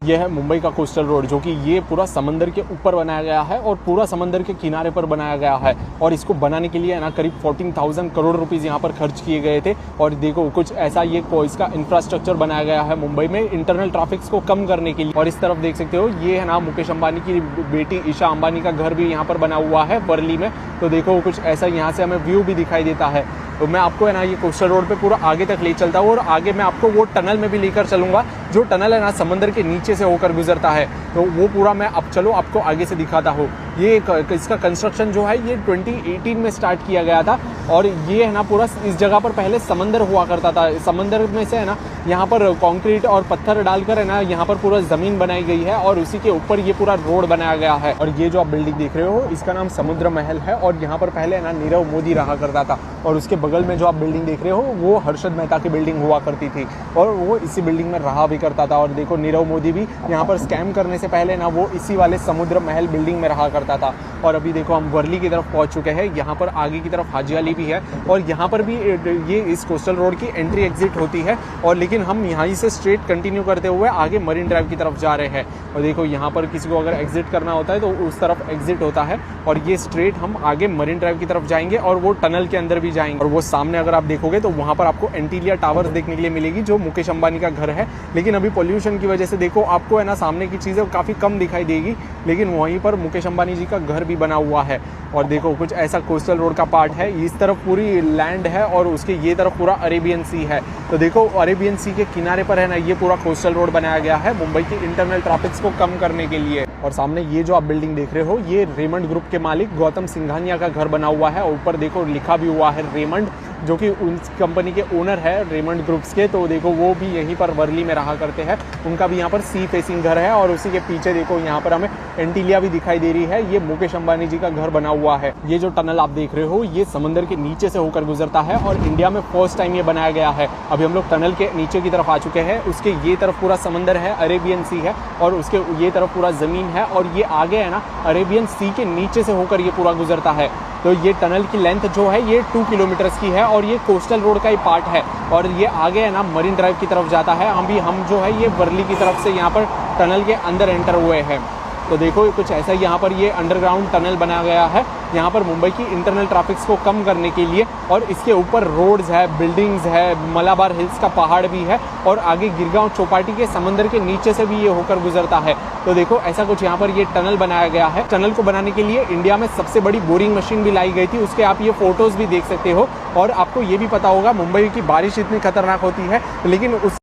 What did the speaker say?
यह है मुंबई का कोस्टल रोड, जो कि ये पूरा समंदर के ऊपर बनाया गया है और पूरा समंदर के किनारे पर बनाया गया है। और इसको बनाने के लिए ना करीब 14,000 करोड़ रुपीस यहाँ पर खर्च किए गए थे। और देखो कुछ ऐसा ये इसका इंफ्रास्ट्रक्चर बनाया गया है मुंबई में इंटरनल ट्रैफिक को कम करने के लिए। और इस तरफ देख सकते हो ये है ना मुकेश अंबानी की बेटी ईशा अंबानी का घर भी यहाँ पर बना हुआ है वर्ली में। तो देखो कुछ ऐसा यहाँ से हमें व्यू भी दिखाई देता है। तो मैं आपको है ना ये कोस्टल रोड पे पूरा आगे तक ले चलता हूँ और आगे मैं आपको वो टनल में भी लेकर चलूंगा, जो टनल है ना समंदर के नीचे से होकर गुजरता है। तो वो पूरा मैं अब चलो आपको आगे से दिखाता हूँ। ये इसका कंस्ट्रक्शन जो है ये 2018 में स्टार्ट किया गया था। और ये है ना पूरा इस जगह पर पहले समंदर हुआ करता था। समंदर में से है ना यहाँ पर कंक्रीट और पत्थर डालकर है ना यहाँ पर पूरा जमीन बनाई गई है और उसी के ऊपर ये पूरा रोड बनाया गया है। और ये जो आप बिल्डिंग देख रहे हो इसका नाम समुद्र महल है। और यहाँ पर पहले है ना नीरव मोदी रहा करता था। और उसके बगल में जो आप बिल्डिंग देख रहे हो वो हर्षद मेहता की बिल्डिंग हुआ करती थी और वो इसी बिल्डिंग में रहा भी करता था। और देखो नीरव मोदी भी यहाँ पर स्कैम करने से पहले ना वो इसी वाले समुद्र महल बिल्डिंग में रहा करता था। और अभी देखो हम वर्ली की तरफ पहुंच चुके हैं। यहाँ पर आगे की तरफ हाजी अली भी है और यहाँ पर भी ये इस कोस्टल रोड की एंट्री एग्जिट होती है। और लेकिन हम यहाँ से स्ट्रेट कंटिन्यू करते हुए आगे मरीन ड्राइव की तरफ जा रहे हैं। और देखो यहाँ पर किसी को अगर एग्जिट करना होता है तो उस तरफ एग्जिट होता है और ये स्ट्रेट हम आगे मरीन ड्राइव की तरफ जाएंगे और वो टनल के अंदर भी जाएंगे। और वो सामने अगर आप देखोगे तो वहाँ पर आपको एंटीलिया टावर्स देखने के लिए मिलेगी, जो मुकेश अंबानी का घर है। लेकिन अभी पोल्यूशन की वजह से देखो आपको है ना सामने की चीज़ें काफ़ी कम दिखाई देगी, लेकिन वहीं पर मुकेश अंबानी जी का घर भी बना हुआ है। और देखो कुछ ऐसा कोस्टल रोड का पार्ट है। इस तरफ पूरी लैंड है और उसके ये तरफ पूरा अरेबियन सी है। तो देखो अरेबियन सी के किनारे पर है ना ये पूरा कोस्टल रोड बनाया गया है मुंबई की इंटरनल ट्रैफिक को कम करने के लिए। और सामने ये जो आप बिल्डिंग देख रहे हो ये रेमंड ग्रुप के मालिक गौतम सिंघानिया का घर बना हुआ है। ऊपर देखो लिखा भी हुआ है रेमंड, जो कि उस कंपनी के ओनर है रेमंड ग्रुप्स के। तो देखो वो भी यहीं पर वर्ली में रहा करते हैं। उनका भी यहाँ पर सी फेसिंग घर है। और उसी के पीछे देखो यहाँ पर हमें एंटीलिया भी दिखाई दे रही है। ये मुकेश अंबानी जी का घर बना हुआ है। ये जो टनल आप देख रहे हो ये समंदर के नीचे से होकर गुजरता है और इंडिया में फर्स्ट टाइम ये बनाया गया है। अभी हम लोग टनल के नीचे की तरफ आ चुके हैं। उसके ये तरफ पूरा समंदर है, अरेबियन सी है और उसके ये तरफ पूरा जमीन है। और ये आगे है ना अरेबियन सी के नीचे से होकर ये पूरा गुजरता है। तो ये टनल की लेंथ जो है ये 2 किलोमीटर्स की है और ये कोस्टल रोड का ही पार्ट है। और ये आगे है ना मरीन ड्राइव की तरफ जाता है। हम जो है ये वर्ली की तरफ से यहाँ पर टनल के अंदर एंटर हुए हैं। तो देखो कुछ ऐसा यहाँ पर ये अंडरग्राउंड टनल बनाया गया है यहाँ पर मुंबई की इंटरनल ट्रैफिक को कम करने के लिए। और इसके ऊपर रोड्स है, बिल्डिंग्स है, मलाबार हिल्स का पहाड़ भी है और आगे गिरगांव चौपाटी के समंदर के नीचे से भी ये होकर गुजरता है। तो देखो ऐसा कुछ यहाँ पर ये टनल बनाया गया है। टनल को बनाने के लिए इंडिया में सबसे बड़ी बोरिंग मशीन भी लाई गई थी। उसके आप ये फोटोज भी देख सकते हो। और आपको ये भी पता होगा मुंबई की बारिश इतनी खतरनाक होती है, लेकिन उस